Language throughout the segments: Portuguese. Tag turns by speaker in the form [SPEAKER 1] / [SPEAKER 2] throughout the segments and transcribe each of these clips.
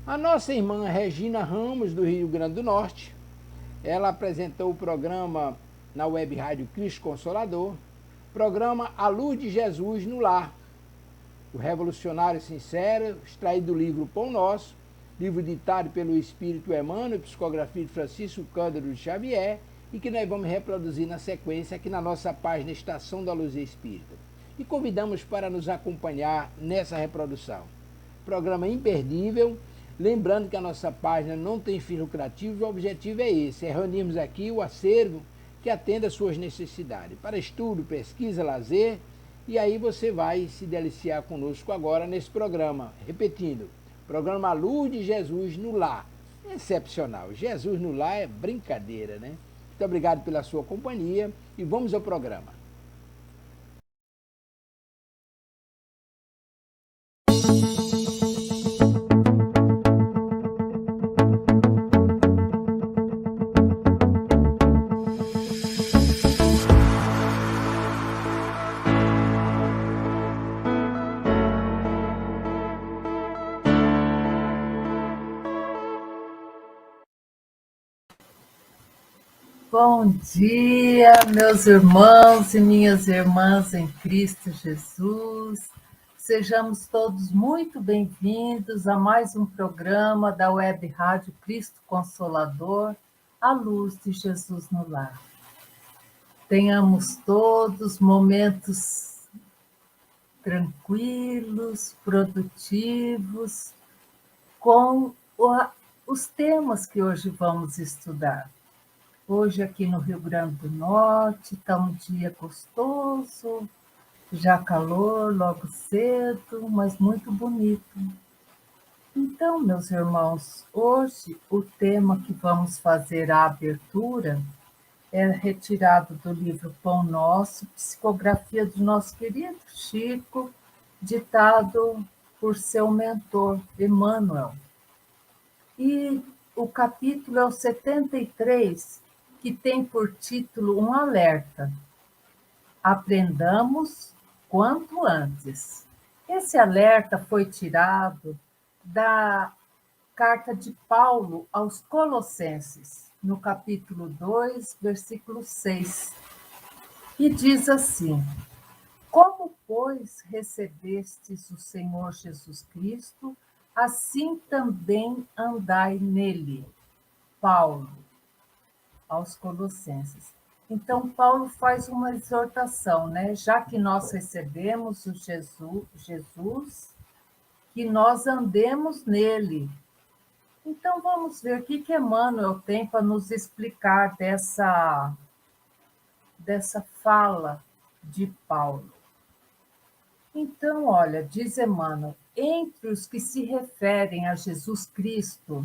[SPEAKER 1] A nossa irmã Regina Ramos, do Rio Grande do Norte, ela apresentou o programa na Web Rádio Cristo Consolador, programa A Luz de Jesus no Lar, o Revolucionário Sincero, extraído do livro Pão Nosso, livro ditado pelo Espírito Emmanuel, psicografia de Francisco Cândido de Xavier, e que nós vamos reproduzir na sequência aqui na nossa página Estação da Luz Espírita. E convidamos para nos acompanhar nessa reprodução. Programa imperdível, lembrando que a nossa página não tem fins lucrativos, o objetivo é esse, é reunirmos aqui o acervo que atenda às suas necessidades, para estudo, pesquisa, lazer, e aí você vai se deliciar conosco agora nesse programa. Repetindo, programa Luz de Jesus no Lar. Excepcional. Jesus no Lar é brincadeira, né? Muito obrigado pela sua companhia e vamos ao programa.
[SPEAKER 2] Bom dia, meus irmãos e minhas irmãs em Cristo Jesus. Sejamos todos muito bem-vindos a mais um programa da Web Rádio Cristo Consolador, A Luz de Jesus no Lar. Tenhamos todos momentos tranquilos, produtivos, com os temas que hoje vamos estudar. Hoje aqui no Rio Grande do Norte está um dia gostoso, já calor logo cedo, mas muito bonito. Então, meus irmãos, hoje o tema que vamos fazer a abertura é retirado do livro Pão Nosso, psicografia do nosso querido Chico, ditado por seu mentor, Emmanuel. E o capítulo é o 73, que tem por título um alerta. Aprendamos quanto antes. Esse alerta foi tirado da carta de Paulo aos Colossenses, no capítulo 2, versículo 6, e diz assim: Como, pois, recebestes o Senhor Jesus Cristo, assim também andai nele. Paulo, aos Colossenses. Então, Paulo faz uma exortação, né? Já que nós recebemos o Jesus, que nós andemos nele. Então, vamos ver o que Emmanuel tem para nos explicar dessa fala de Paulo. Então, olha, diz Emmanuel, entre os que se referem a Jesus Cristo,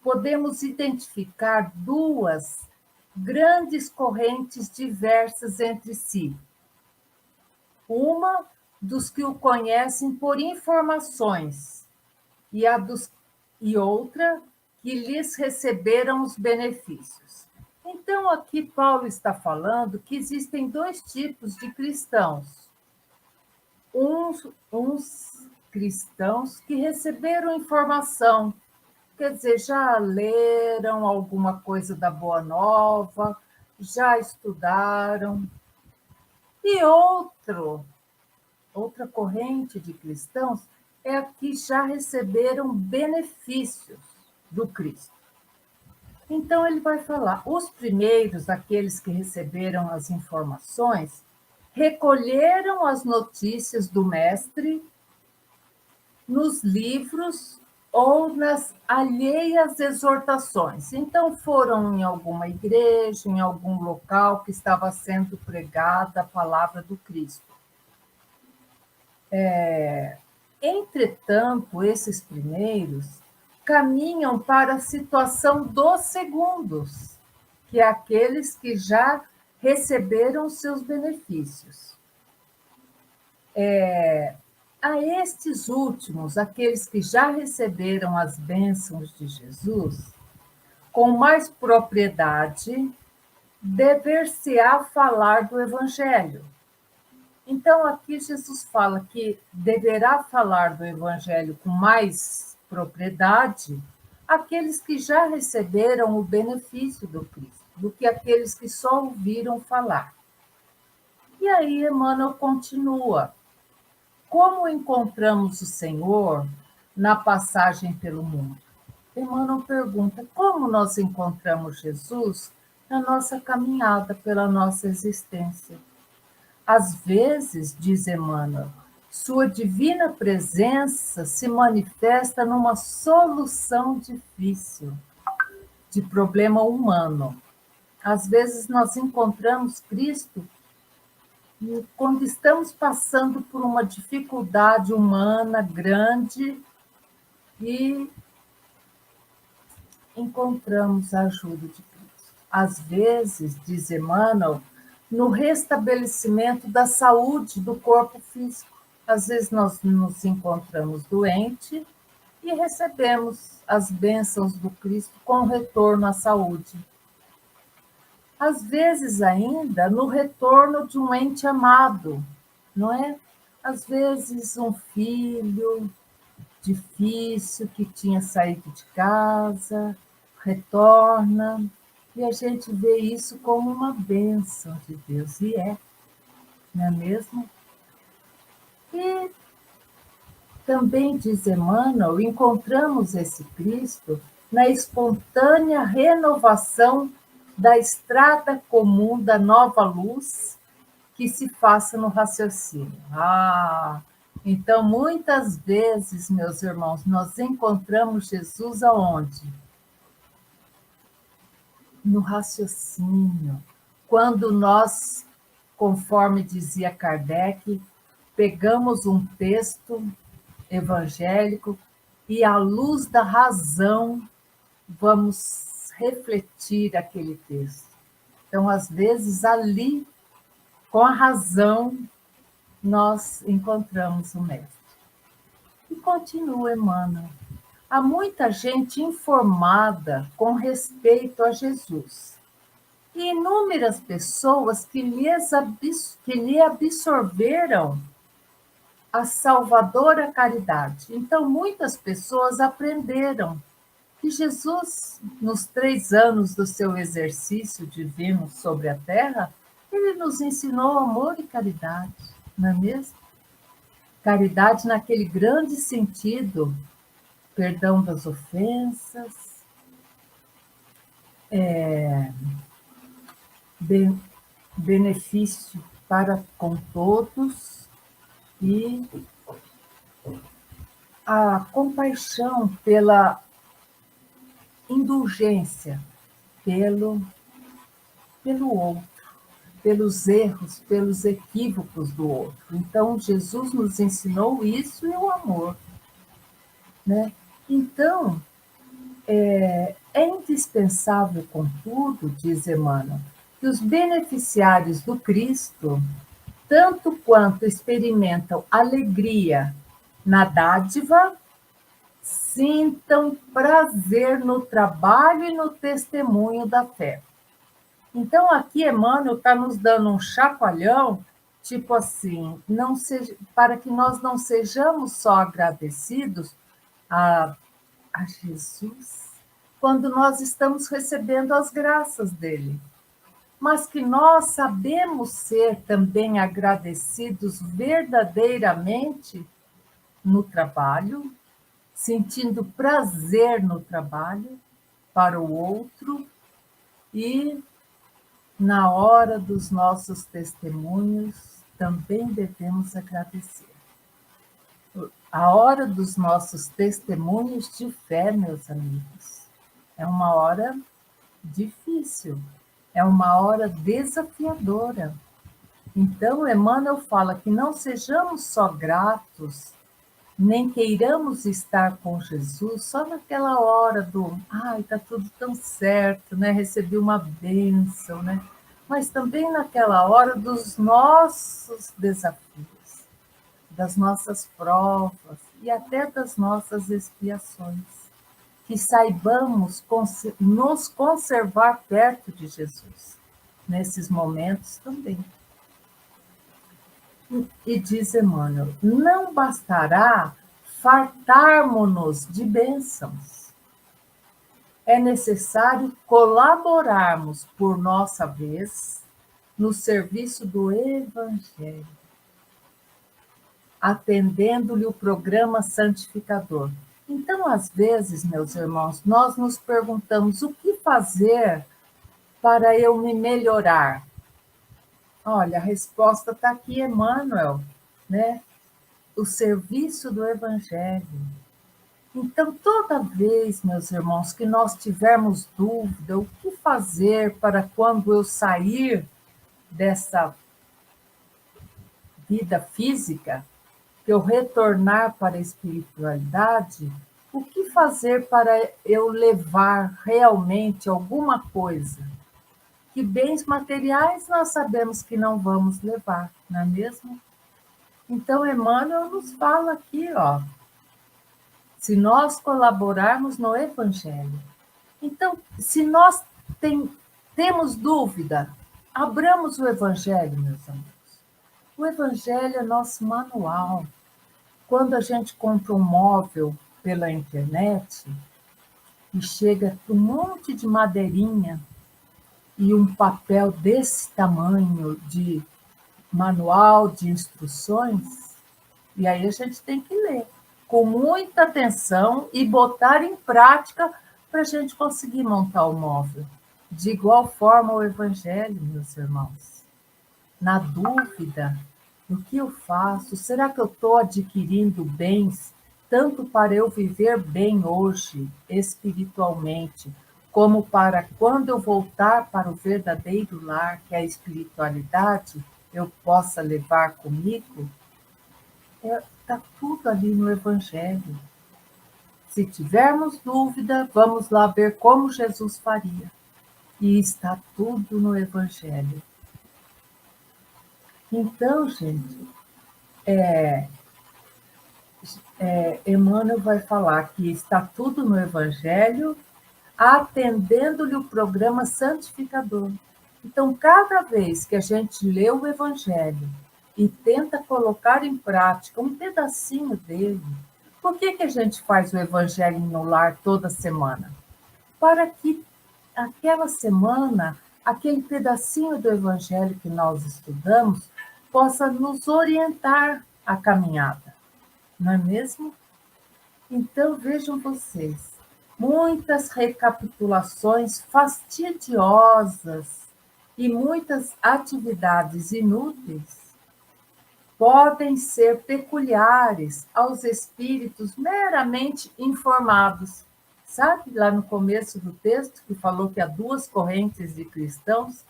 [SPEAKER 2] podemos identificar duas grandes correntes diversas entre si. Uma dos que o conhecem por informações e outra que lhes receberam os benefícios. Então, aqui Paulo está falando que existem dois tipos de cristãos. Uns cristãos que receberam informação, quer dizer, já leram alguma coisa da Boa Nova, já estudaram. E outra corrente de cristãos é a que já receberam benefícios do Cristo. Então, ele vai falar, os primeiros, aqueles que receberam as informações, recolheram as notícias do Mestre nos livros ou nas alheias exortações. Então, foram em alguma igreja, em algum local que estava sendo pregada a palavra do Cristo. Entretanto, esses primeiros caminham para a situação dos segundos, que é aqueles que já receberam seus benefícios. A estes últimos, aqueles que já receberam as bênçãos de Jesus, com mais propriedade, dever-se-á falar do Evangelho. Então, aqui Jesus fala que deverá falar do Evangelho com mais propriedade aqueles que já receberam o benefício do Cristo, do que aqueles que só ouviram falar. E aí Emmanuel continua. Como encontramos o Senhor na passagem pelo mundo? Emmanuel pergunta, como nós encontramos Jesus na nossa caminhada pela nossa existência? Às vezes, diz Emmanuel, sua divina presença se manifesta numa solução difícil de problema humano. Às vezes nós encontramos Cristo quando estamos passando por uma dificuldade humana grande e encontramos a ajuda de Cristo. Às vezes, diz Emmanuel, no restabelecimento da saúde do corpo físico. Às vezes nós nos encontramos doentes e recebemos as bênçãos do Cristo com o retorno à saúde. Às vezes ainda no retorno de um ente amado, não é? Às vezes um filho difícil que tinha saído de casa, retorna, e a gente vê isso como uma bênção de Deus, e não é mesmo? E também, diz Emmanuel, encontramos esse Cristo na espontânea renovação da estrada comum da nova luz que se faça no raciocínio. Então, muitas vezes, meus irmãos, nós encontramos Jesus aonde? No raciocínio. Quando nós, conforme dizia Kardec, pegamos um texto evangélico e, à luz da razão, vamos refletir aquele texto. Então, às vezes, ali, com a razão, nós encontramos o Mestre. E continua Emmanuel. Há muita gente informada com respeito a Jesus e inúmeras pessoas que lhe absorveram a salvadora caridade. Então, muitas pessoas aprenderam que Jesus, nos 3 anos do seu exercício divino sobre a terra, ele nos ensinou amor e caridade, não é mesmo? Caridade naquele grande sentido, perdão das ofensas, benefício para com todos e a compaixão pela indulgência, pelo outro, pelos erros, pelos equívocos do outro. Então, Jesus nos ensinou isso e o amor, né? Então, é indispensável, contudo, diz Emmanuel, que os beneficiários do Cristo, tanto quanto experimentam alegria na dádiva, sintam prazer no trabalho e no testemunho da fé. Então, aqui Emmanuel está nos dando um chacoalhão, tipo assim, para que nós não sejamos só agradecidos a Jesus, quando nós estamos recebendo as graças dele, mas que nós sabemos ser também agradecidos verdadeiramente no trabalho, sentindo prazer no trabalho para o outro e na hora dos nossos testemunhos também devemos agradecer. A hora dos nossos testemunhos de fé, meus amigos, é uma hora difícil, é uma hora desafiadora. Então, Emmanuel fala que não sejamos só gratos, nem queiramos estar com Jesus só naquela hora do está tudo tão certo, né? Recebi uma bênção, né? Mas também naquela hora dos nossos desafios, das nossas provas e até das nossas expiações. Que saibamos nos conservar perto de Jesus, nesses momentos também. E diz Emmanuel, não bastará fartarmos-nos de bênçãos. É necessário colaborarmos, por nossa vez, no serviço do Evangelho, atendendo-lhe o programa santificador. Então, às vezes, meus irmãos, nós nos perguntamos o que fazer para eu me melhorar. Olha, a resposta está aqui, Emmanuel, né? O serviço do Evangelho. Então, toda vez, meus irmãos, que nós tivermos dúvida, o que fazer para quando eu sair dessa vida física, que eu retornar para a espiritualidade, o que fazer para eu levar realmente alguma coisa? Que bens materiais nós sabemos que não vamos levar, não é mesmo? Então, Emmanuel nos fala aqui, ó, se nós colaborarmos no Evangelho. Então, se nós temos dúvida, abramos o Evangelho, meus amigos. O Evangelho é nosso manual. Quando a gente compra um móvel pela internet e chega um monte de madeirinha e um papel desse tamanho de manual de instruções, e aí a gente tem que ler com muita atenção e botar em prática para a gente conseguir montar o móvel. De igual forma o Evangelho, meus irmãos. Na dúvida, o que eu faço? Será que eu estou adquirindo bens tanto para eu viver bem hoje, espiritualmente, como para quando eu voltar para o verdadeiro lar, que é a espiritualidade, eu possa levar comigo? Está tudo ali no Evangelho. Se tivermos dúvida, vamos lá ver como Jesus faria. E está tudo no Evangelho. Então, gente, Emmanuel vai falar que está tudo no Evangelho, atendendo-lhe o programa santificador. Então, cada vez que a gente lê o Evangelho e tenta colocar em prática um pedacinho dele, por que a gente faz o Evangelho no lar toda semana? Para que aquela semana, aquele pedacinho do Evangelho que nós estudamos, possa nos orientar a caminhada, não é mesmo? Então, vejam vocês, muitas recapitulações fastidiosas e muitas atividades inúteis podem ser peculiares aos espíritos meramente informados. Sabe, lá no começo do texto, que falou que há duas correntes de cristãos,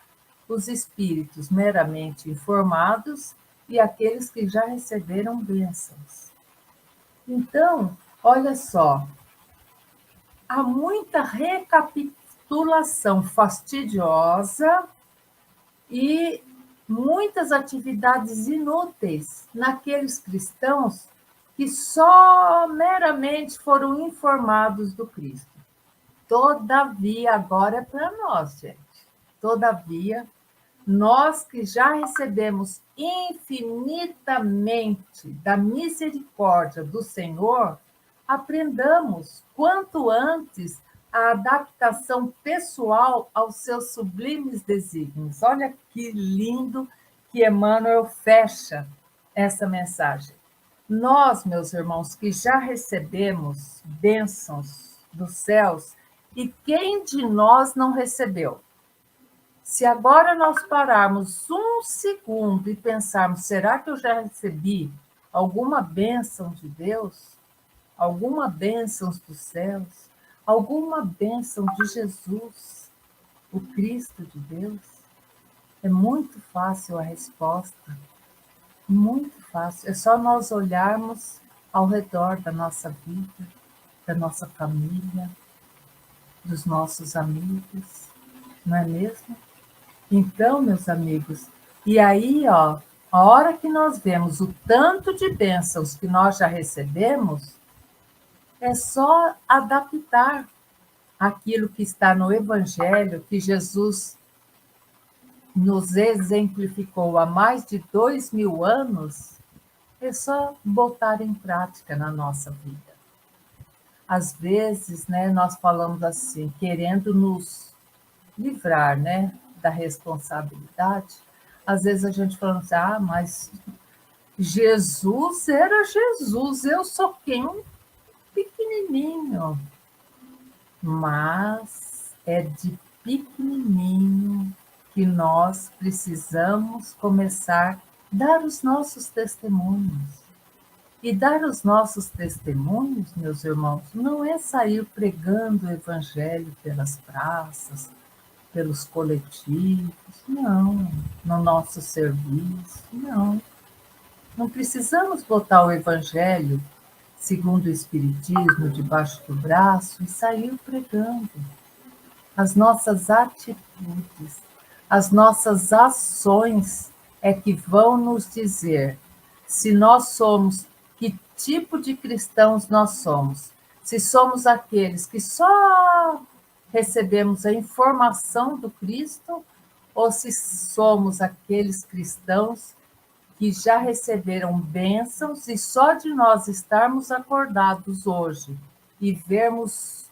[SPEAKER 2] os espíritos meramente informados e aqueles que já receberam bênçãos. Então, olha só, há muita recapitulação fastidiosa e muitas atividades inúteis naqueles cristãos que só meramente foram informados do Cristo. Todavia, agora é para nós, gente. Todavia, nós que já recebemos infinitamente da misericórdia do Senhor, aprendamos quanto antes a adaptação pessoal aos seus sublimes desígnios. Olha que lindo que Emmanuel fecha essa mensagem. Nós, meus irmãos, que já recebemos bênçãos dos céus, e quem de nós não recebeu? Se agora nós pararmos um segundo e pensarmos, será que eu já recebi alguma bênção de Deus? Alguma bênção dos céus? Alguma bênção de Jesus, o Cristo de Deus? É muito fácil a resposta, muito fácil. É só nós olharmos ao redor da nossa vida, da nossa família, dos nossos amigos, não é mesmo? Então, meus amigos, e aí, ó, a hora que nós vemos o tanto de bênçãos que nós já recebemos, é só adaptar aquilo que está no Evangelho, que Jesus nos exemplificou há mais de 2000 anos, É só botar em prática na nossa vida. Às vezes, né, nós falamos assim, querendo nos livrar, né, da responsabilidade. Às vezes a gente fala assim, mas Jesus era Jesus, eu sou quem? Um pequenininho. Mas é de pequenininho que nós precisamos começar a dar os nossos testemunhos. E dar os nossos testemunhos, meus irmãos, não é sair pregando o evangelho pelas praças, pelos coletivos, não, no nosso serviço, não. Não precisamos botar o evangelho, segundo o Espiritismo, debaixo do braço e sair pregando. As nossas atitudes, as nossas ações é que vão nos dizer se nós somos, que tipo de cristãos nós somos. Se somos aqueles que só recebemos a informação do Cristo ou se somos aqueles cristãos que já receberam bênçãos e só de nós estarmos acordados hoje e vermos,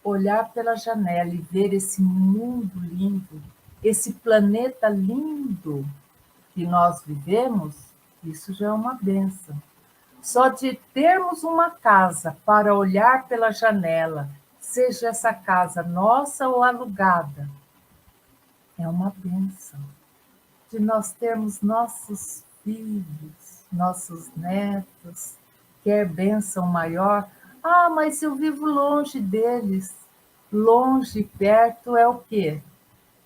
[SPEAKER 2] olhar pela janela e ver esse mundo lindo, esse planeta lindo que nós vivemos, isso já é uma bênção. Só de termos uma casa para olhar pela janela, seja essa casa nossa ou alugada, é uma bênção. De nós termos nossos filhos, nossos netos, quer bênção maior. Mas eu vivo longe deles. Longe, perto é o quê?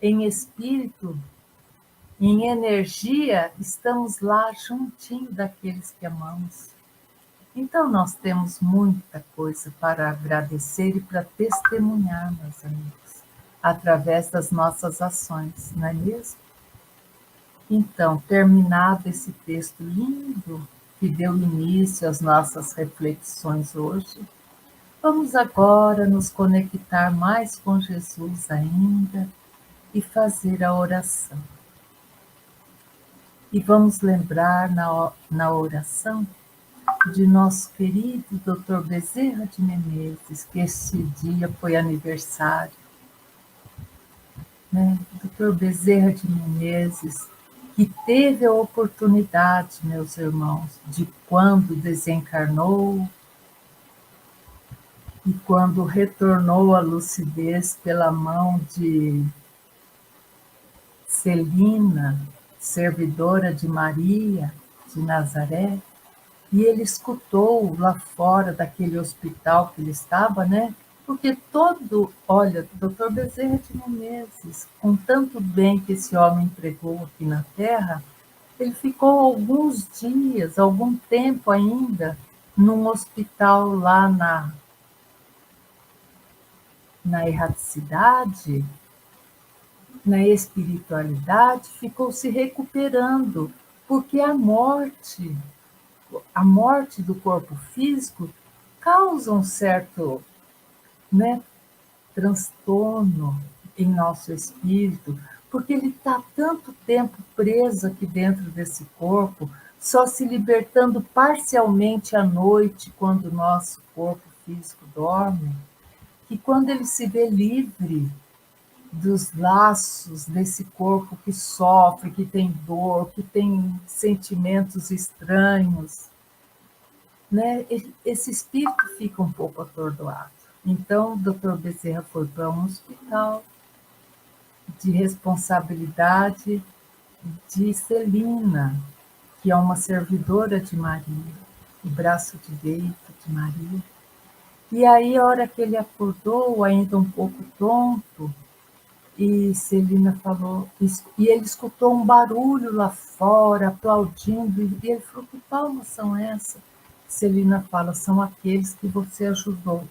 [SPEAKER 2] Em espírito, em energia, estamos lá juntinho daqueles que amamos. Então, nós temos muita coisa para agradecer e para testemunhar, meus amigos, através das nossas ações, não é mesmo? Então, terminado esse texto lindo que deu início às nossas reflexões hoje, vamos agora nos conectar mais com Jesus ainda e fazer a oração. E vamos lembrar na oração de nosso querido Dr. Bezerra de Menezes, que esse dia foi aniversário. Né? Dr. Bezerra de Menezes, que teve a oportunidade, meus irmãos, de quando desencarnou e quando retornou à lucidez pela mão de Celina, servidora de Maria de Nazaré, e ele escutou lá fora daquele hospital que ele estava, né? Porque olha, Dr. Bezerra de Menezes, com tanto bem que esse homem empregou aqui na Terra, ele ficou alguns dias, algum tempo ainda, num hospital lá na erraticidade, na espiritualidade, ficou se recuperando, porque a morte do corpo físico causa um certo, né, transtorno em nosso espírito, porque ele está tanto tempo preso aqui dentro desse corpo, só se libertando parcialmente à noite, quando o nosso corpo físico dorme, que quando ele se vê livre dos laços desse corpo que sofre, que tem dor, que tem sentimentos estranhos, né? Esse espírito fica um pouco atordoado. Então, o Dr. Bezerra foi para um hospital de responsabilidade de Celina, que é uma servidora de Maria, o braço direito de Maria. E aí, a hora que ele acordou, ainda um pouco tonto, e Celina falou, e ele escutou um barulho lá fora, aplaudindo, e ele falou, que palmas são essas? Celina fala, são aqueles que você ajudou.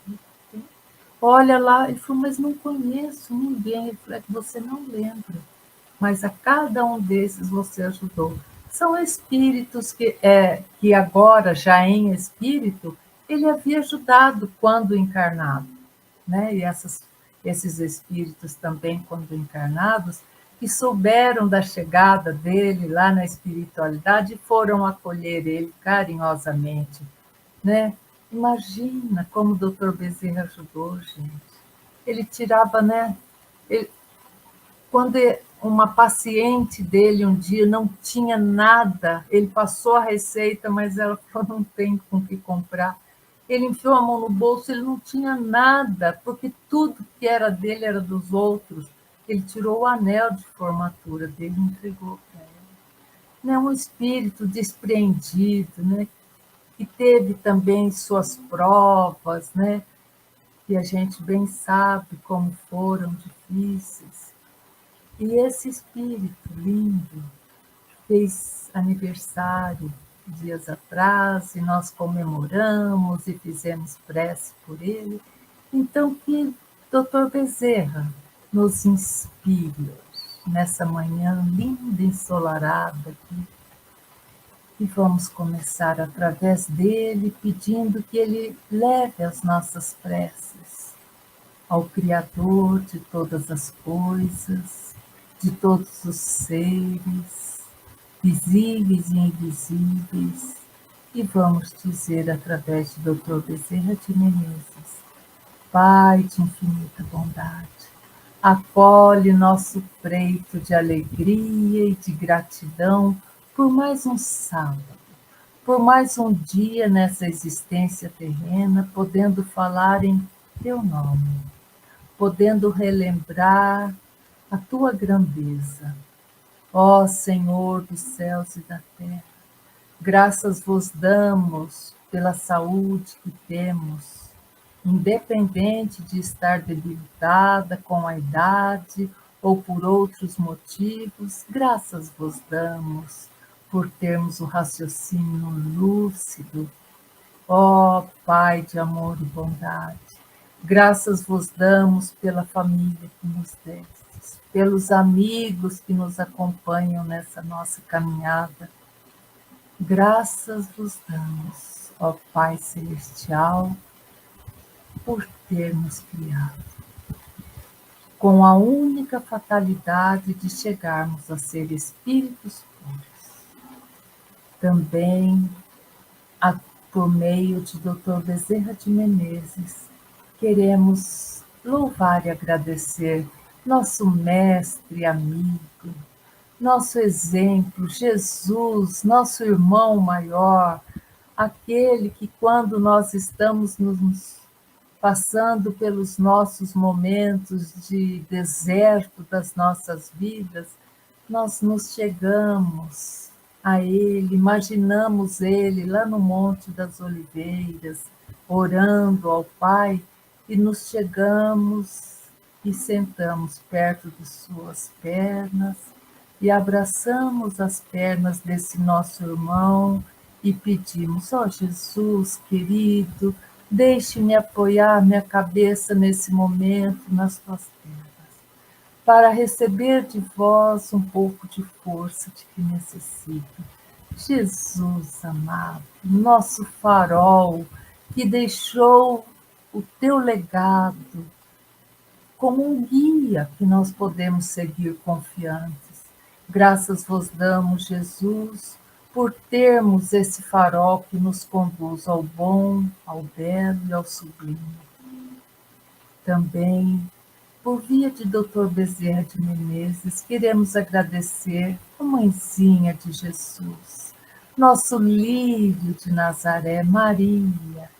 [SPEAKER 2] Olha lá, ele falou, mas não conheço ninguém. Ele falou, é que você não lembra, mas a cada um desses você ajudou. São espíritos que agora, já em espírito, ele havia ajudado quando encarnado, né? E esses espíritos também, quando encarnados, que souberam da chegada dele lá na espiritualidade e foram acolher ele carinhosamente, né? Imagina como o doutor Bezerra ajudou, gente. Ele tirava, né? Ele, quando uma paciente dele um dia não tinha nada, ele passou a receita, mas ela falou, não tem com o que comprar. Ele enfiou a mão no bolso, ele não tinha nada, porque tudo que era dele era dos outros. Ele tirou o anel de formatura dele e entregou para ela. Né? Um espírito despreendido, né? Que teve também suas provas, né? Que a gente bem sabe como foram difíceis. E esse espírito lindo fez aniversário dias atrás e nós comemoramos e fizemos prece por ele. Então, que Dr. Bezerra nos inspire nessa manhã linda, ensolarada aqui. E vamos começar através dele, pedindo que ele leve as nossas preces ao Criador de todas as coisas, de todos os seres, visíveis e invisíveis, e vamos dizer através de Dr. Bezerra de Menezes: Pai de infinita bondade, acolhe nosso preito de alegria e de gratidão por mais um sábado, por mais um dia nessa existência terrena, podendo falar em teu nome, podendo relembrar a tua grandeza. Ó Senhor dos céus e da terra, graças vos damos pela saúde que temos, independente de estar debilitada com a idade ou por outros motivos, graças vos damos por termos o raciocínio lúcido. Ó Pai de amor e bondade, graças vos damos pela família que nos destes, pelos amigos que nos acompanham nessa nossa caminhada. Graças vos damos, ó Pai Celestial, por ter nos criado, com a única fatalidade de chegarmos a ser espíritos puros. Também, por meio de Dr. Bezerra de Menezes, queremos louvar e agradecer nosso mestre amigo, nosso exemplo, Jesus, nosso irmão maior, aquele que quando nós estamos nos passando pelos nossos momentos de deserto das nossas vidas, nós nos chegamos a Ele, imaginamos Ele lá no Monte das Oliveiras, orando ao Pai, e nos chegamos e sentamos perto de suas pernas e abraçamos as pernas desse nosso irmão e pedimos: ó Jesus querido, deixe-me apoiar minha cabeça nesse momento nas tuas pernas, para receber de vós um pouco de força de que necessito. Jesus amado, nosso farol, que deixou o teu legado como um guia que nós podemos seguir confiantes. Graças vos damos, Jesus, por termos esse farol que nos conduz ao bom, ao belo e ao sublime. Também, por via de Dr. Bezerra de Menezes, queremos agradecer a Mãezinha de Jesus, nosso lírio de Nazaré, Maria,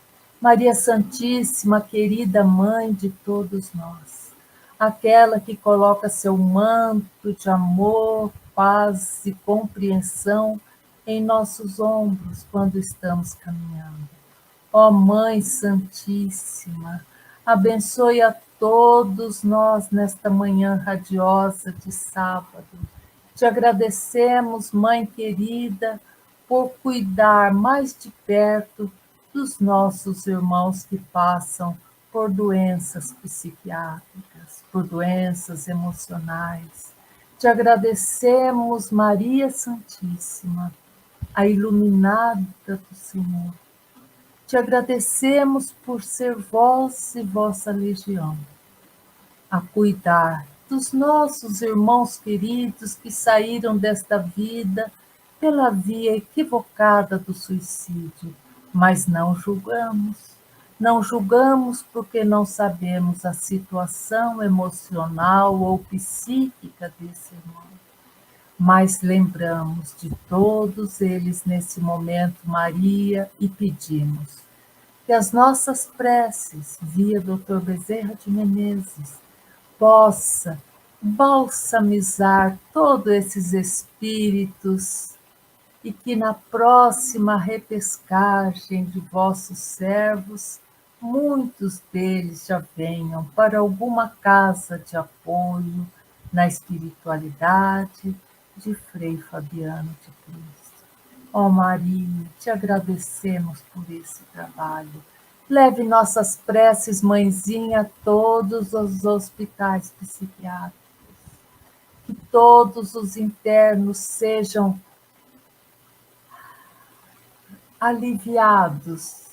[SPEAKER 2] Maria Santíssima, querida Mãe de todos nós, aquela que coloca seu manto de amor, paz e compreensão em nossos ombros quando estamos caminhando. Ó Mãe Santíssima, abençoe a todos nós nesta manhã radiosa de sábado. Te agradecemos, Mãe querida, por cuidar mais de perto dos nossos irmãos que passam por doenças psiquiátricas, por doenças emocionais. Te agradecemos, Maria Santíssima, a iluminada do Senhor. Te agradecemos por ser vós e vossa legião, a cuidar dos nossos irmãos queridos que saíram desta vida pela via equivocada do suicídio, mas não julgamos. Não julgamos porque não sabemos a situação emocional ou psíquica desse irmão, mas lembramos de todos eles nesse momento, Maria, e pedimos que as nossas preces, via Dr. Bezerra de Menezes, possa balsamizar todos esses espíritos e que na próxima repescagem de vossos servos, muitos deles já venham para alguma casa de apoio na espiritualidade de Frei Fabiano de Cristo. Ó Maria, te agradecemos por esse trabalho. Leve nossas preces, mãezinha, a todos os hospitais psiquiátricos. Que todos os internos sejam aliviados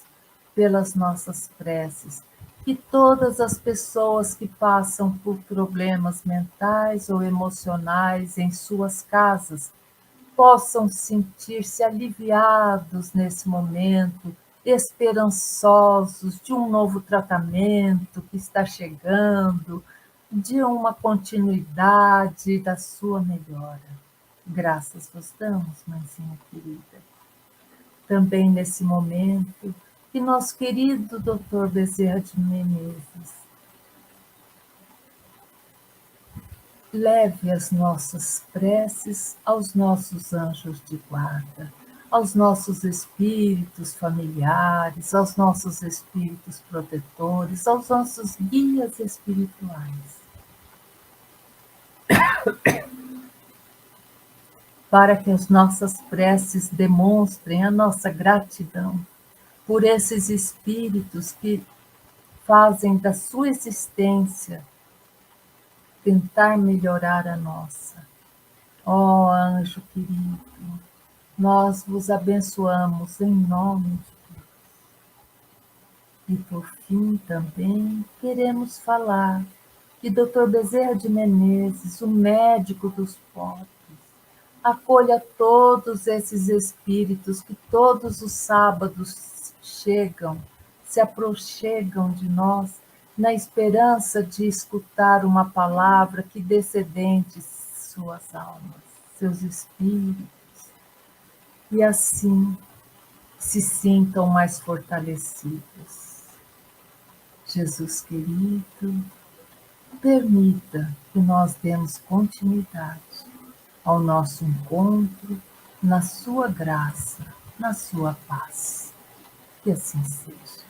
[SPEAKER 2] pelas nossas preces. Que todas as pessoas que passam por problemas mentais ou emocionais em suas casas possam sentir-se aliviados nesse momento, esperançosos de um novo tratamento que está chegando, de uma continuidade da sua melhora. Graças vos damos, mãezinha querida. Também nesse momento, que nosso querido Dr. Bezerra de Menezes leve as nossas preces aos nossos anjos de guarda, aos nossos espíritos familiares, aos nossos espíritos protetores, aos nossos guias espirituais, para que as nossas preces demonstrem a nossa gratidão por esses espíritos que fazem da sua existência tentar melhorar a nossa. Ó anjo querido, nós vos abençoamos em nome de Deus. E por fim também queremos falar que Dr. Bezerra de Menezes, o médico dos pobres, acolha todos esses espíritos que todos os sábados chegam, se aproximam de nós, na esperança de escutar uma palavra que descendente suas almas, seus espíritos, e assim se sintam mais fortalecidos. Jesus querido, permita que nós demos continuidade ao nosso encontro na sua graça, na sua paz. Que assim seja.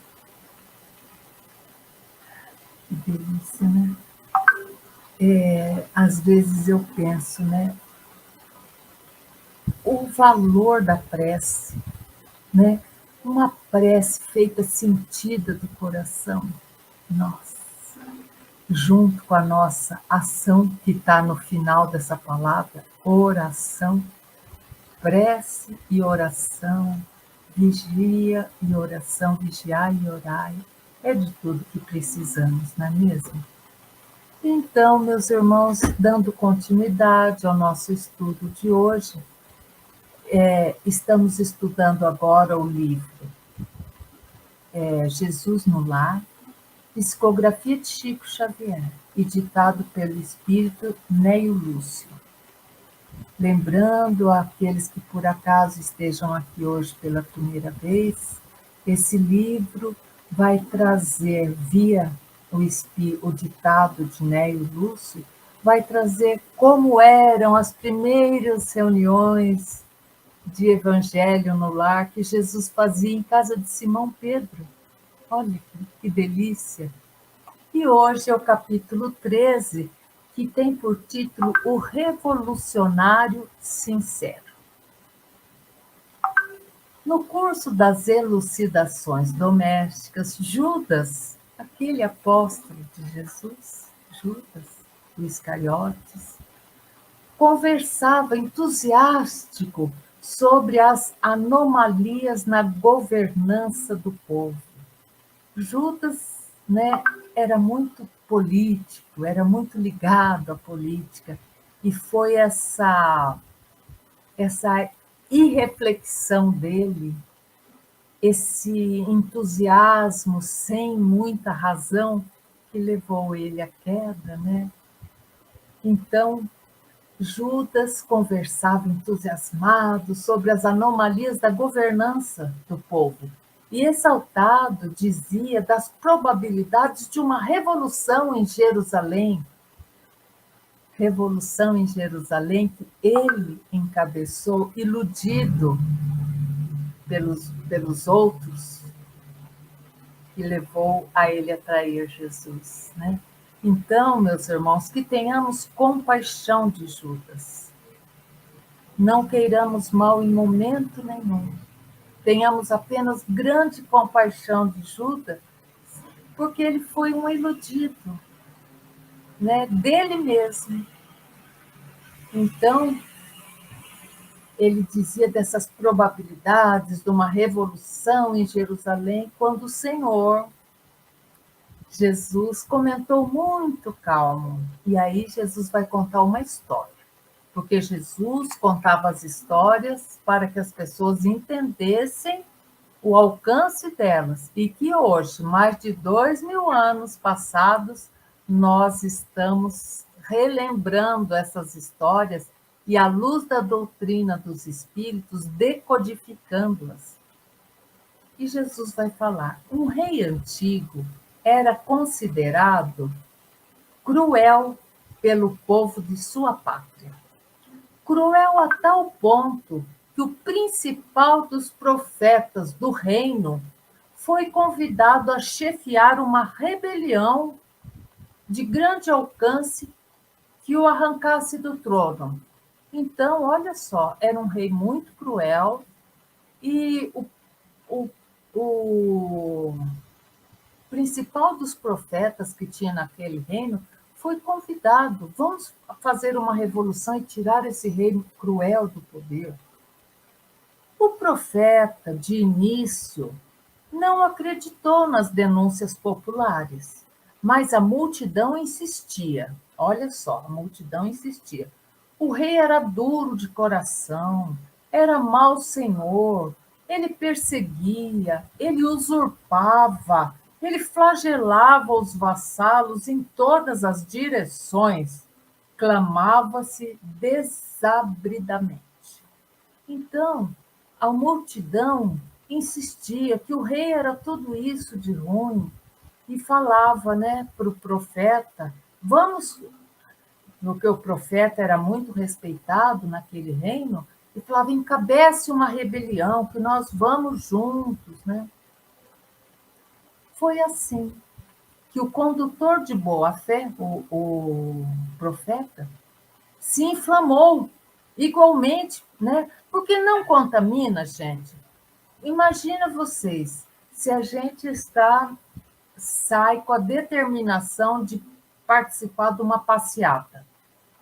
[SPEAKER 2] Que delícia, né? Às vezes eu penso, né? O valor da prece, né? Uma prece feita sentida do coração. Nossa, junto com a nossa ação que está no final dessa palavra, oração, prece e oração, vigia e oração, vigiai e orai, é de tudo que precisamos, não é mesmo? Então, meus irmãos, dando continuidade ao nosso estudo de hoje, estamos estudando agora o livro Jesus no Lar, Psicografia de Chico Xavier, editado pelo espírito Neio Lúcio. Lembrando àqueles que por acaso estejam aqui hoje pela primeira vez, esse livro vai trazer, via o ditado de Neio Lúcio, vai trazer como eram as primeiras reuniões de Evangelho no Lar que Jesus fazia em casa de Simão Pedro. Olha que delícia! E hoje é o capítulo 13, que tem por título O Revolucionário Sincero. No curso das elucidações domésticas, Judas, aquele apóstolo de Jesus, Judas, o Iscariotes, conversava entusiástico sobre as anomalias na governança do povo. Judas, né, era muito político, era muito ligado à política. E foi essa irreflexão dele, esse entusiasmo sem muita razão, que levou ele à queda, né? Então, Judas conversava entusiasmado sobre as anomalias da governança do povo e, exaltado, dizia das probabilidades de uma revolução em Jerusalém que ele encabeçou, iludido pelos outros, que levou a ele a trair Jesus, né? Então, meus irmãos, que tenhamos compaixão de Judas. Não queiramos mal em momento nenhum. Tenhamos apenas grande compaixão de Judas, porque ele foi um iludido, né, dele mesmo. Então, ele dizia dessas probabilidades de uma revolução em Jerusalém, quando o Senhor Jesus comentou muito calmo. E aí Jesus vai contar uma história. Porque Jesus contava as histórias para que as pessoas entendessem o alcance delas. E que hoje, mais de 2000 anos passados, nós estamos relembrando essas histórias e, à luz da doutrina dos espíritos, decodificando-as. E Jesus vai falar: um rei antigo era considerado cruel pelo povo de sua pátria. Cruel a tal ponto que o principal dos profetas do reino foi convidado a chefiar uma rebelião de grande alcance que o arrancasse do trono. Então, olha só, era um rei muito cruel e o, o principal dos profetas que tinha naquele reino foi convidado: vamos fazer uma revolução e tirar esse rei cruel do poder. O profeta, de início, não acreditou nas denúncias populares, mas a multidão insistia. Olha só, a multidão insistia. O rei era duro de coração, era mau senhor, ele perseguia, ele usurpava, ele flagelava os vassalos em todas as direções. Clamava-se desabridamente. Então, a multidão insistia que o rei era tudo isso de ruim e falava, né, para o profeta: vamos, porque o profeta era muito respeitado naquele reino, e falava: encabece uma rebelião, que nós vamos juntos, né? Foi assim que o condutor de boa-fé, o profeta, se inflamou igualmente, né? Porque não contamina, gente. Imagina vocês, se a gente sai com a determinação de participar de uma passeata,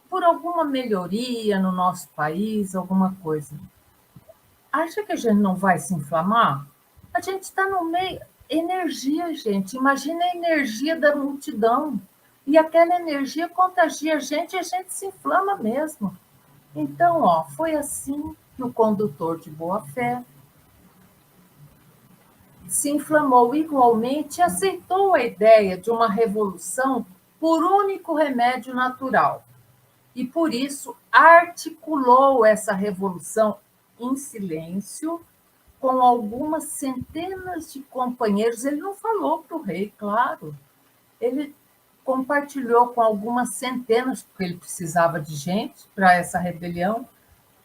[SPEAKER 2] por alguma melhoria no nosso país, alguma coisa. Acha que a gente não vai se inflamar? A gente está no meio. Energia, gente. Imagina a energia da multidão. E aquela energia contagia a gente e a gente se inflama mesmo. Então, ó, foi assim que o condutor de boa-fé se inflamou igualmente e aceitou a ideia de uma revolução por único remédio natural. E por isso articulou essa revolução em silêncio com algumas centenas de companheiros. Ele não falou para o rei, claro. Ele compartilhou com algumas centenas, porque ele precisava de gente para essa rebelião,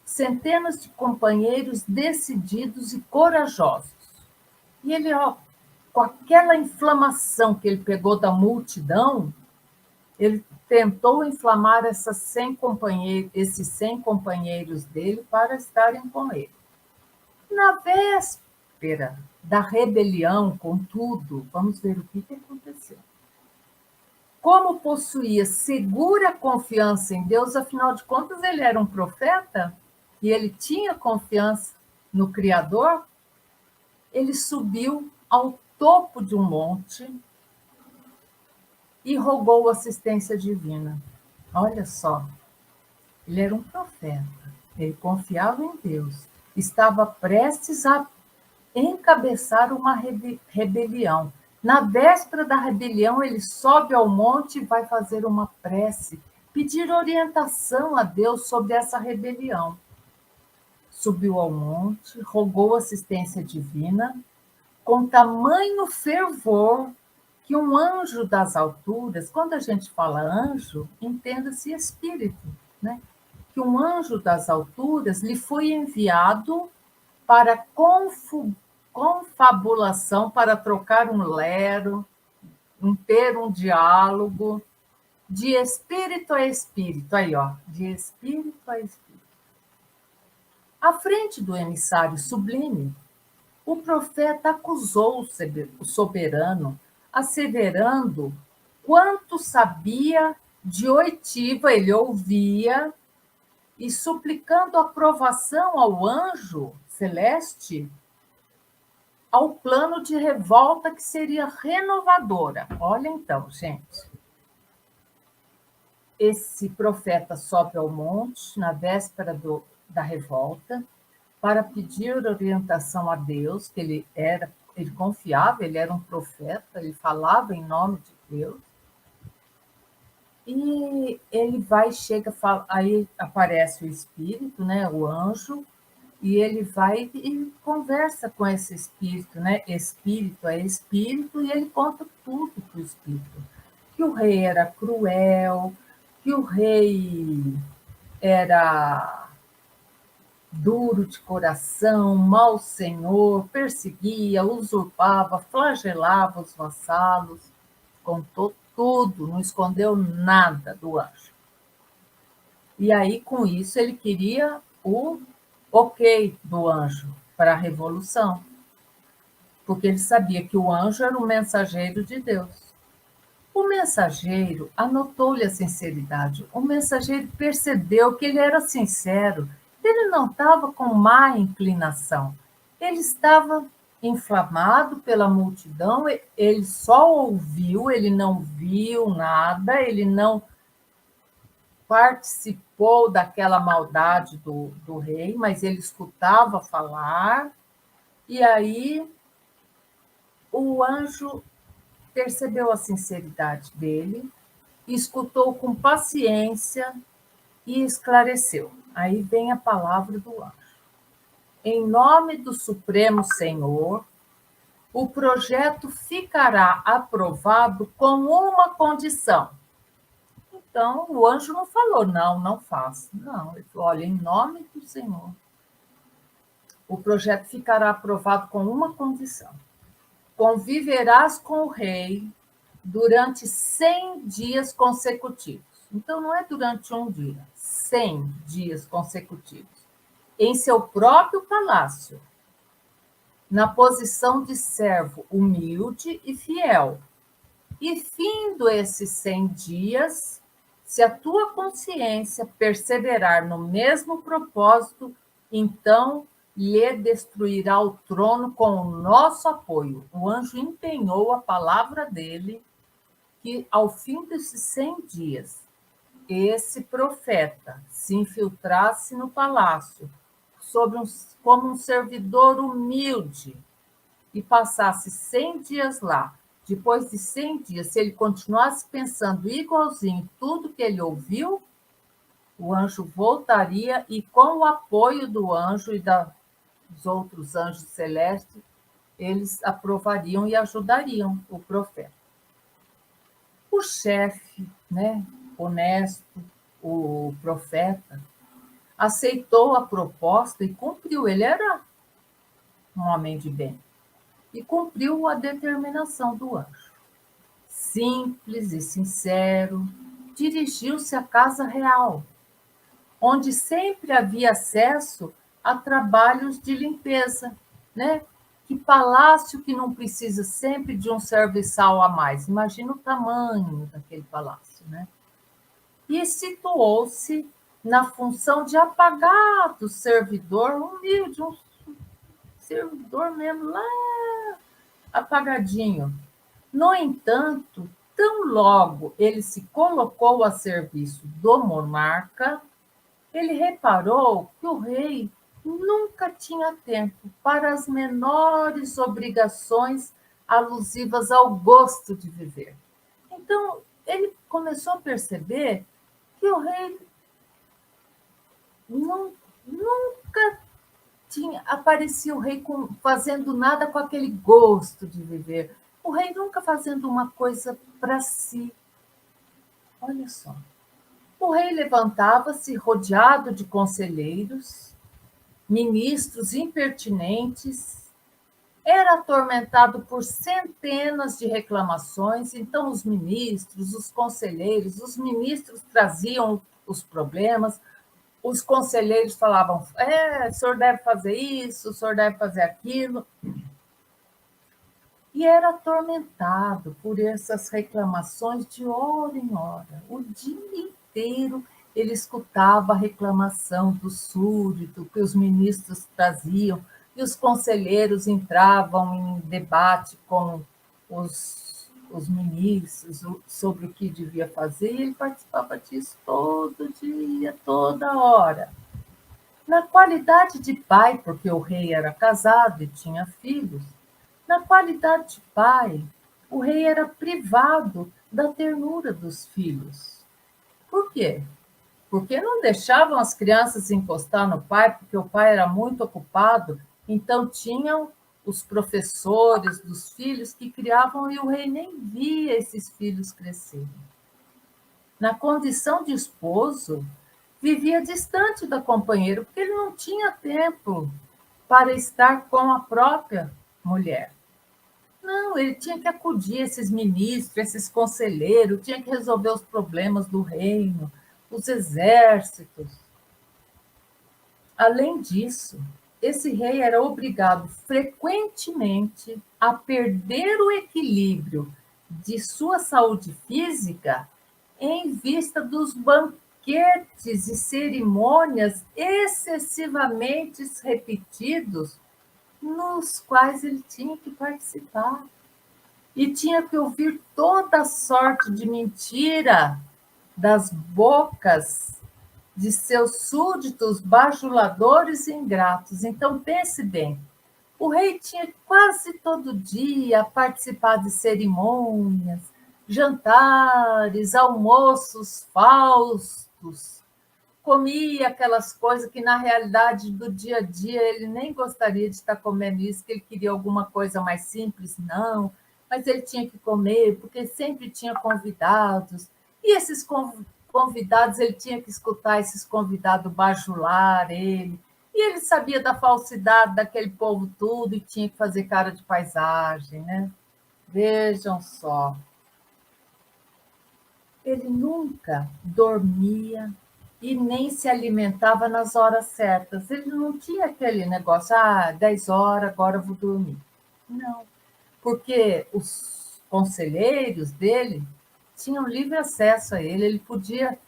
[SPEAKER 2] centenas de companheiros decididos e corajosos. E ele, ó, com aquela inflamação que ele pegou da multidão, ele tentou inflamar esses 100 companheiros dele para estarem com ele. Na véspera da rebelião, contudo, vamos ver o que aconteceu. Como possuía segura confiança em Deus, afinal de contas, ele era um profeta e ele tinha confiança no Criador, ele subiu ao topo de um monte e rogou assistência divina. Olha só, ele era um profeta, ele confiava em Deus, estava prestes a encabeçar uma rebelião. Na véspera da rebelião, ele sobe ao monte e vai fazer uma prece, pedir orientação a Deus sobre essa rebelião. Subiu ao monte, rogou assistência divina, com tamanho fervor que um anjo das alturas, quando a gente fala anjo, entenda-se espírito, né? Que um anjo das alturas lhe foi enviado para confabulação, para trocar um lero, ter um diálogo, de espírito a espírito, aí ó, de espírito a espírito. À frente do emissário sublime, o profeta acusou o soberano, asseverando quanto sabia de oitiva, ele ouvia, e suplicando aprovação ao anjo celeste ao plano de revolta que seria renovadora. Olha então, gente. Esse profeta sobe ao monte na véspera da revolta para pedir orientação a Deus, que ele confiava, ele era um profeta, ele falava em nome de Deus. E ele vai, chega, aí aparece o espírito, né, o anjo, e ele vai e conversa com esse espírito, né? Espírito é espírito, e ele conta tudo para o espírito. Que o rei era cruel, que o rei era duro de coração, mau senhor, perseguia, usurpava, flagelava os vassalos, contou tudo, não escondeu nada do anjo. E aí, com isso, ele queria o ok do anjo para a revolução, porque ele sabia que o anjo era o mensageiro de Deus. O mensageiro anotou-lhe a sinceridade, o mensageiro percebeu que ele era sincero, ele não estava com má inclinação, ele estava inflamado pela multidão, ele só ouviu, ele não viu nada, ele não participou daquela maldade do rei, mas ele escutava falar, e aí o anjo percebeu a sinceridade dele, escutou com paciência e esclareceu. Aí vem a palavra do anjo. Em nome do Supremo Senhor, o projeto ficará aprovado com uma condição. Então, o anjo não falou, não faça. Não, ele falou, olha, em nome do Senhor, o projeto ficará aprovado com uma condição. Conviverás com o rei durante 100 dias consecutivos. Então, não é durante um dia, 100 dias consecutivos. Em seu próprio palácio, na posição de servo humilde e fiel. E findo esses 100 dias, se a tua consciência perseverar no mesmo propósito, então lhe destruirá o trono com o nosso apoio. O anjo empenhou a palavra dele que, ao fim desses 100 dias, esse profeta se infiltrasse no palácio como um servidor humilde e passasse 100 dias lá. Depois de 100 dias, se ele continuasse pensando igualzinho tudo que ele ouviu, o anjo voltaria e, com o apoio do anjo e dos outros anjos celestes, eles aprovariam e ajudariam o profeta. O chefe, né, honesto, o profeta, aceitou a proposta e cumpriu. Ele era um homem de bem e cumpriu a determinação do anjo. Simples e sincero, dirigiu-se à casa real, onde sempre havia acesso a trabalhos de limpeza, né? Que palácio que não precisa sempre de um serviçal a mais? Imagina o tamanho daquele palácio, né? E situou-se na função de apagado servidor humilde, um servidor mesmo lá apagadinho. No entanto, tão logo ele se colocou a serviço do monarca, ele reparou que o rei nunca tinha tempo para as menores obrigações alusivas ao gosto de viver. Então, ele começou a perceber que o rei nunca aparecia o rei fazendo nada com aquele gosto de viver. O rei nunca fazendo uma coisa para si. Olha só. O rei levantava-se rodeado de conselheiros, ministros impertinentes, era atormentado por centenas de reclamações, então os ministros, os conselheiros, os ministros traziam os problemas, os conselheiros falavam, o senhor deve fazer isso, o senhor deve fazer aquilo. E era atormentado por essas reclamações de hora em hora. O dia inteiro ele escutava a reclamação do súdito que os ministros traziam, e os conselheiros entravam em debate com os ministros sobre o que devia fazer, e ele participava disso todo dia, toda hora. Na qualidade de pai, porque o rei era casado e tinha filhos, na qualidade de pai, o rei era privado da ternura dos filhos. Por quê? Porque não deixavam as crianças encostar no pai, porque o pai era muito ocupado, então tinham os professores dos filhos que criavam e o rei nem via esses filhos crescerem. Na condição de esposo, vivia distante da companheira, porque ele não tinha tempo para estar com a própria mulher. Não, ele tinha que acudir esses ministros, esses conselheiros, tinha que resolver os problemas do reino, os exércitos. Além disso, esse rei era obrigado frequentemente a perder o equilíbrio de sua saúde física em vista dos banquetes e cerimônias excessivamente repetidos nos quais ele tinha que participar. E tinha que ouvir toda sorte de mentira das bocas de seus súditos bajuladores e ingratos. Então, pense bem, o rei tinha quase todo dia participar de cerimônias, jantares, almoços faustos, comia aquelas coisas que, na realidade, do dia a dia, ele nem gostaria de estar comendo isso, que ele queria alguma coisa mais simples, não, mas ele tinha que comer, porque sempre tinha convidados, e esses convidados, ele tinha que escutar esses convidados bajular ele, e ele sabia da falsidade daquele povo tudo, e tinha que fazer cara de paisagem, né? Vejam só. Ele nunca dormia e nem se alimentava nas horas certas. Ele não tinha aquele negócio, 10 horas, agora eu vou dormir. Não, porque os conselheiros dele tinham livre acesso a ele, ele podia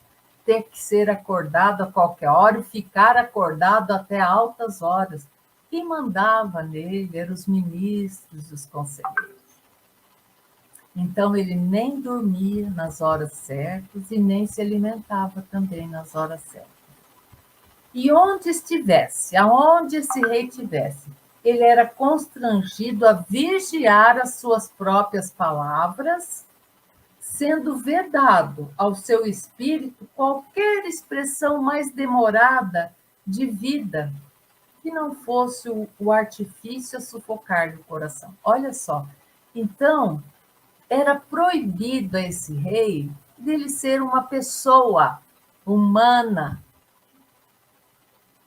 [SPEAKER 2] ter que ser acordado a qualquer hora e ficar acordado até altas horas. Quem mandava nele eram os ministros, os conselheiros. Então, ele nem dormia nas horas certas e nem se alimentava também nas horas certas. E onde estivesse, aonde esse rei estivesse, ele era constrangido a vigiar as suas próprias palavras, sendo vedado ao seu espírito qualquer expressão mais demorada de vida, que não fosse o artifício a sufocar-lhe o coração. Olha só, então, era proibido a esse rei dele ser uma pessoa humana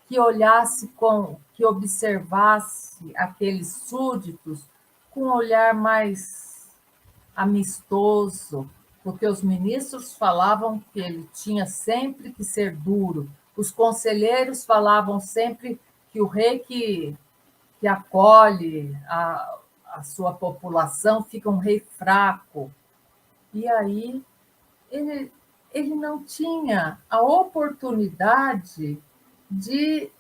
[SPEAKER 2] que olhasse que observasse aqueles súditos com um olhar mais amistoso, porque os ministros falavam que ele tinha sempre que ser duro, os conselheiros falavam sempre que o rei que acolhe a sua população fica um rei fraco. E aí ele não tinha a oportunidade de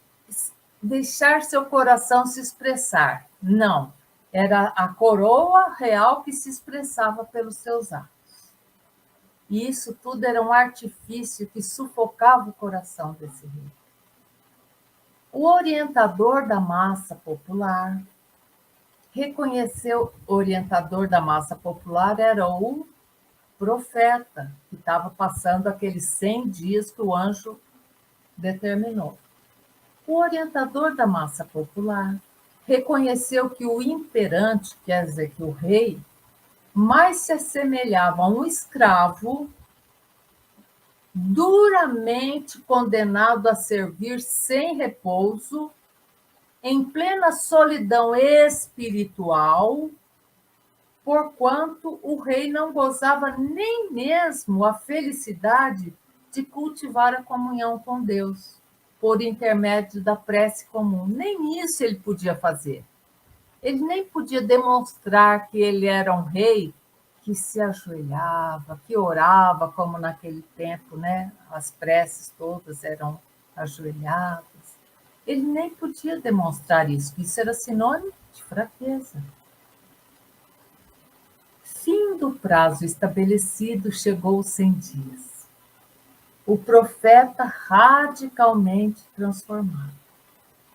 [SPEAKER 2] deixar seu coração se expressar. Não, era a coroa real que se expressava pelos seus atos. E isso tudo era um artifício que sufocava o coração desse rei. O orientador da massa popular reconheceu, o orientador da massa popular era o profeta, que estava passando aqueles 100 dias que o anjo determinou. O orientador da massa popular reconheceu que o imperante, quer dizer, que o rei, mais se assemelhava a um escravo duramente condenado a servir sem repouso, em plena solidão espiritual, porquanto o rei não gozava nem mesmo a felicidade de cultivar a comunhão com Deus, por intermédio da prece comum. Nem isso ele podia fazer. Ele nem podia demonstrar que ele era um rei que se ajoelhava, que orava, como naquele tempo, né? As preces todas eram ajoelhadas. Ele nem podia demonstrar isso. Isso era sinônimo de fraqueza. Fim do prazo estabelecido, chegou os 100 dias. O profeta radicalmente transformado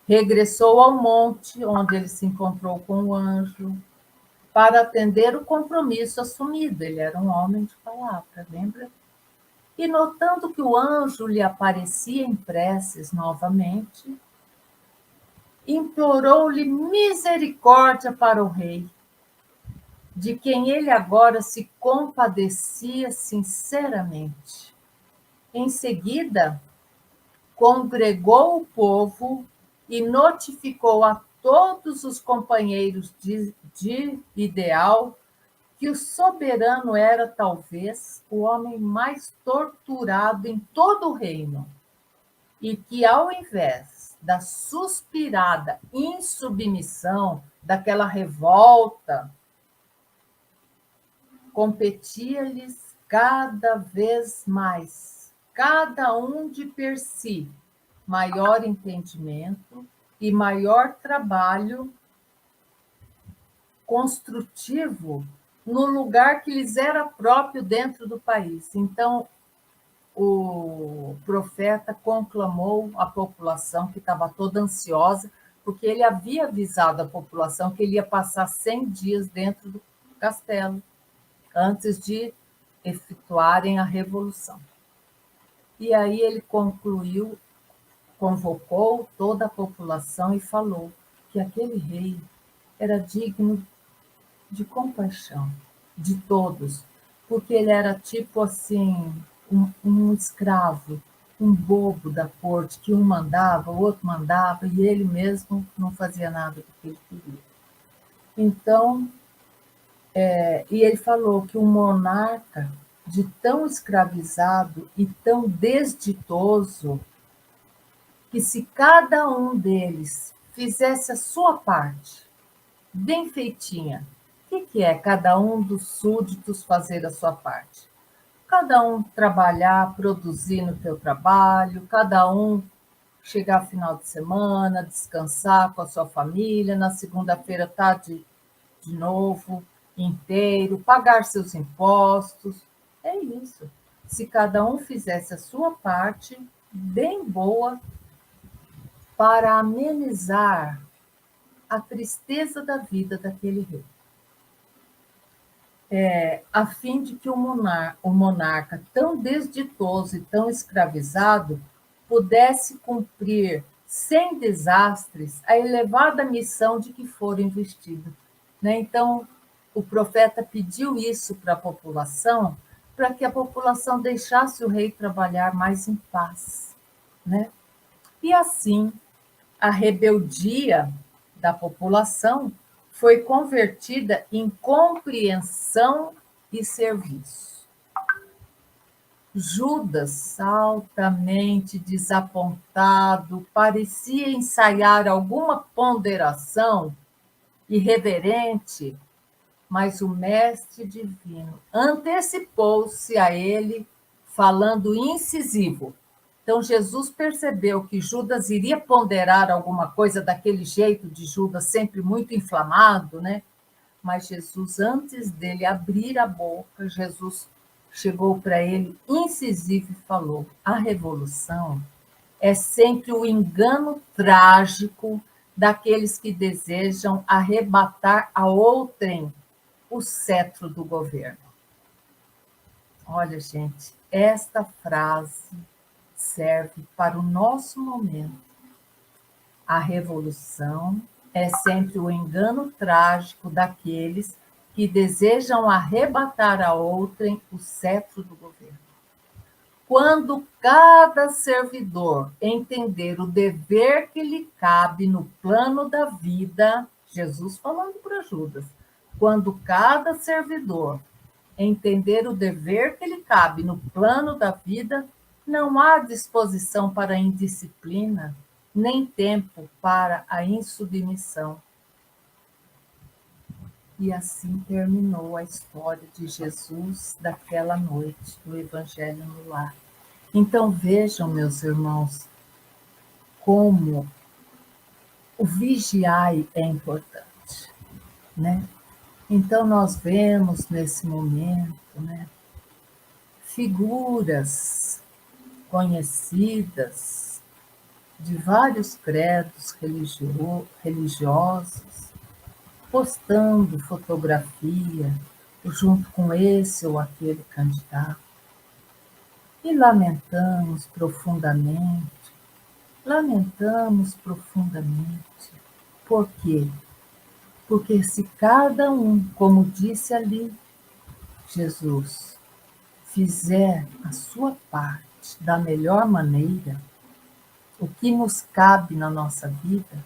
[SPEAKER 2] regressou ao monte, onde ele se encontrou com o anjo, para atender o compromisso assumido. Ele era um homem de palavra, lembra? E notando que o anjo lhe aparecia em preces novamente, implorou-lhe misericórdia para o rei, de quem ele agora se compadecia sinceramente. Em seguida, congregou o povo e notificou a todos os companheiros de ideal que o soberano era, talvez, o homem mais torturado em todo o reino, e que, ao invés da suspirada insubmissão, daquela revolta, competia-lhes cada vez mais, cada um de per si, maior entendimento e maior trabalho construtivo no lugar que lhes era próprio dentro do país. Então, o profeta conclamou a população, que estava toda ansiosa, porque ele havia avisado a população que ele ia passar 100 dias dentro do castelo, antes de efetuarem a revolução. E aí ele concluiu, convocou toda a população e falou que aquele rei era digno de compaixão de todos, porque ele era tipo assim, um escravo, um bobo da corte, que um mandava, o outro mandava, e ele mesmo não fazia nada do que ele queria. Então, e ele falou que um monarca de tão escravizado e tão desditoso, que se cada um deles fizesse a sua parte, bem feitinha. O que é cada um dos súditos fazer a sua parte? Cada um trabalhar, produzir no seu trabalho, cada um chegar final de semana, descansar com a sua família, na segunda-feira estar de novo, inteiro, pagar seus impostos. É isso. Se cada um fizesse a sua parte, bem boa, para amenizar a tristeza da vida daquele rei. A fim de que o monarca tão desditoso e tão escravizado pudesse cumprir sem desastres a elevada missão de que fora investido. Né? Então, o profeta pediu isso para a população, para que a população deixasse o rei trabalhar mais em paz. Né? E assim, a rebeldia da população foi convertida em compreensão e serviço. Judas, altamente desapontado, parecia ensaiar alguma ponderação irreverente, mas o mestre divino antecipou-se a ele, falando incisivo. Então, Jesus percebeu que Judas iria ponderar alguma coisa daquele jeito de Judas, sempre muito inflamado, né? Mas Jesus, antes dele abrir a boca, Jesus chegou para ele incisivo e falou: a revolução é sempre o engano trágico daqueles que desejam arrebatar a outrem o cetro do governo. Olha, gente, esta frase serve para o nosso momento. A revolução é sempre o engano trágico daqueles que desejam arrebatar a outrem o cetro do governo. Quando cada servidor entender o dever que lhe cabe no plano da vida, Jesus falando para Judas, quando cada servidor entender o dever que lhe cabe no plano da vida, não há disposição para a indisciplina, nem tempo para a insubmissão. E assim terminou a história de Jesus daquela noite, do Evangelho no Lar. Então vejam, meus irmãos, como o vigiai é importante, né? Então nós vemos nesse momento, né, figuras conhecidas de vários credos religiosos postando fotografia junto com esse ou aquele candidato. E lamentamos profundamente. Por quê? Porque se cada um, como disse ali Jesus, fizer a sua parte da melhor maneira, o que nos cabe na nossa vida,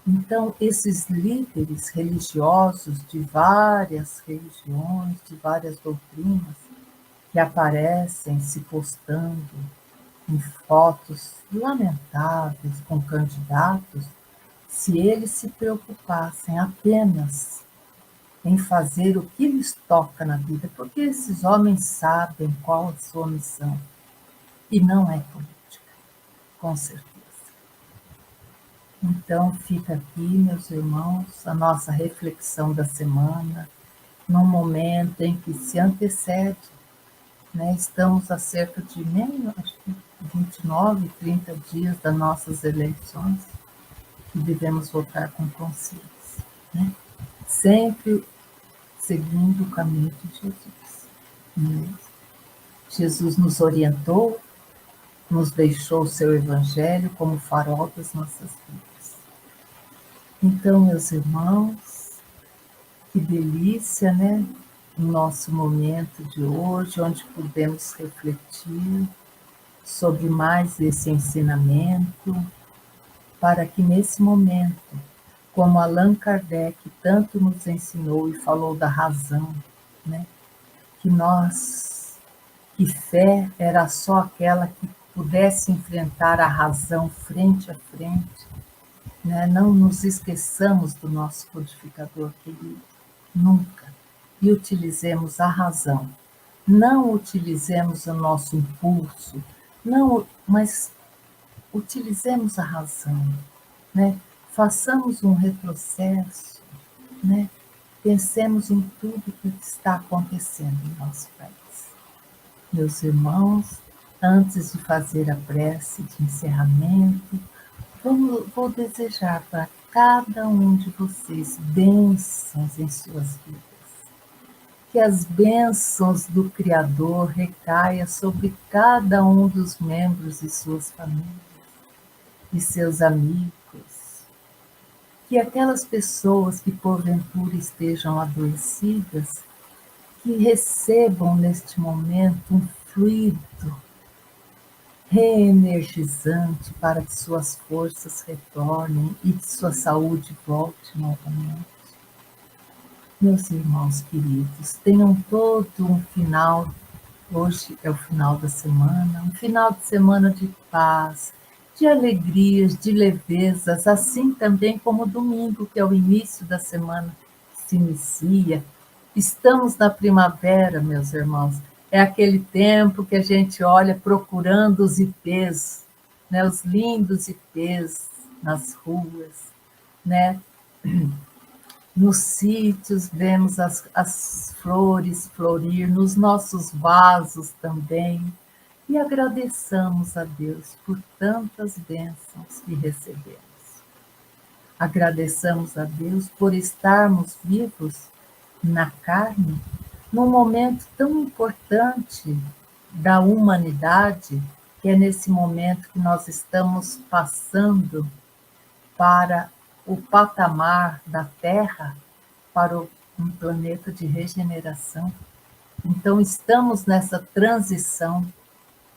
[SPEAKER 2] então esses líderes religiosos de várias religiões, de várias doutrinas, que aparecem se postando em fotos lamentáveis com candidatos, se eles se preocupassem apenas em fazer o que lhes toca na vida, porque esses homens sabem qual a sua missão, e não é política, com certeza. Então fica aqui, meus irmãos, a nossa reflexão da semana, num momento em que se antecede, né? Estamos a cerca de acho que 29, 30 dias das nossas eleições, que devemos votar com consciência, né? Sempre seguindo o caminho de Jesus. Né? Jesus nos orientou, nos deixou o seu evangelho como farol das nossas vidas. Então, meus irmãos, que delícia, né? O nosso momento de hoje, onde podemos refletir sobre mais esse ensinamento, para que nesse momento, como Allan Kardec tanto nos ensinou e falou da razão, né? Que fé era só aquela que pudesse enfrentar a razão frente a frente, né? Não nos esqueçamos do nosso codificador querido, nunca, e utilizemos a razão. Não utilizemos o nosso impulso, não, mas utilizemos a razão, né? Façamos um retrocesso, né? Pensemos em tudo que está acontecendo em nosso país. Meus irmãos, antes de fazer a prece de encerramento, vou desejar para cada um de vocês bênçãos em suas vidas. Que as bênçãos do Criador recaia sobre cada um dos membros de suas famílias e seus amigos. Que aquelas pessoas que porventura estejam adoecidas, que recebam neste momento um fluido reenergizante para que suas forças retornem e que sua saúde volte novamente. Meus irmãos queridos, tenham todo um final, hoje é o final da semana, um final de semana de paz, de alegrias, de levezas, assim também como o domingo, que é o início da semana que se inicia. Estamos na primavera, meus irmãos, é aquele tempo que a gente olha procurando os ipês, né, os lindos ipês nas ruas, né? Nos sítios vemos as flores florir, nos nossos vasos também, e agradeçamos a Deus por tantas bênçãos que recebemos. Agradeçamos a Deus por estarmos vivos na carne, num momento tão importante da humanidade, que é nesse momento que nós estamos passando para o patamar da Terra, para um planeta de regeneração. Então, estamos nessa transição.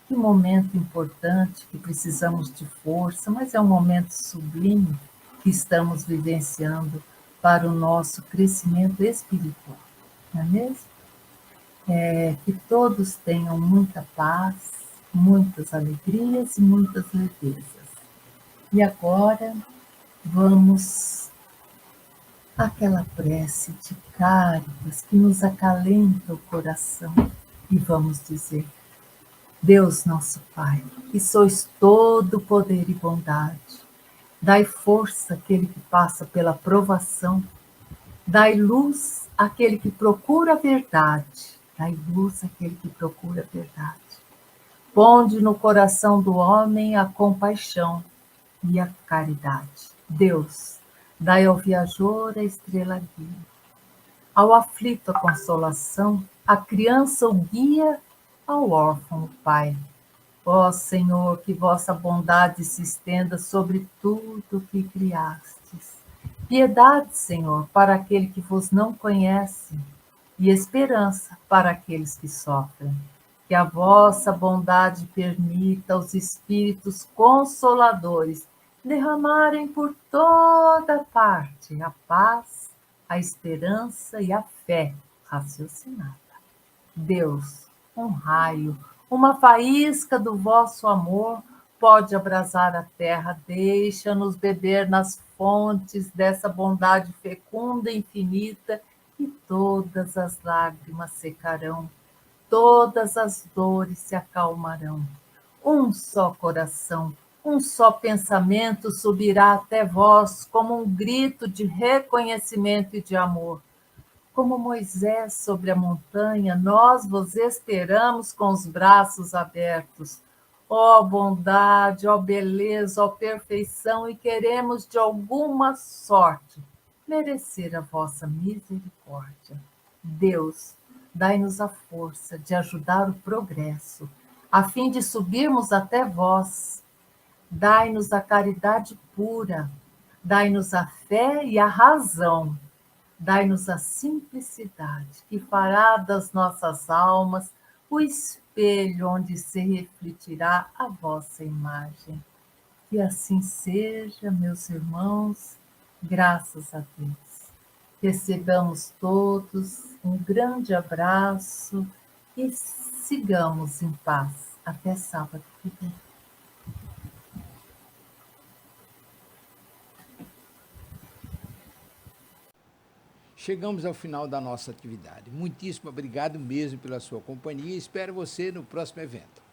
[SPEAKER 2] Que momento importante, que precisamos de força, mas é um momento sublime que estamos vivenciando para o nosso crescimento espiritual, não é mesmo? Que todos tenham muita paz, muitas alegrias e muitas levezas. E agora vamos àquela prece de Cáritas que nos acalenta o coração e vamos dizer: Deus nosso Pai, que sois todo poder e bondade, dai força àquele que passa pela provação, dai luz àquele que procura a verdade, dai luz àquele que procura a verdade. Ponde no coração do homem a compaixão e a caridade. Deus, dai ao viajor a estrela guia, ao aflito a consolação, à criança o guia, ao órfão o pai. Ó Senhor, que vossa bondade se estenda sobre tudo que criastes. Piedade, Senhor, para aquele que vos não conhece, e esperança para aqueles que sofrem. Que a vossa bondade permita aos espíritos consoladores derramarem por toda parte a paz, a esperança e a fé raciocinada. Deus, um raio, uma faísca do vosso amor pode abrasar a terra, deixa-nos beber nas fontes dessa bondade fecunda e infinita, e todas as lágrimas secarão, todas as dores se acalmarão. Um só coração, um só pensamento subirá até vós como um grito de reconhecimento e de amor. Como Moisés sobre a montanha, nós vos esperamos com os braços abertos. Ó bondade, ó beleza, ó perfeição, e queremos de alguma sorte merecer a vossa misericórdia. Deus, dai-nos a força de ajudar o progresso, a fim de subirmos até vós. Dai-nos a caridade pura, dai-nos a fé e a razão. Dai-nos a simplicidade, que fará das nossas almas o espelho onde se refletirá a vossa imagem. Que assim seja, meus irmãos, graças a Deus. Recebamos todos um grande abraço e sigamos em paz. Até sábado que vem.
[SPEAKER 1] Chegamos ao final da nossa atividade. Muitíssimo obrigado mesmo pela sua companhia e espero você no próximo evento.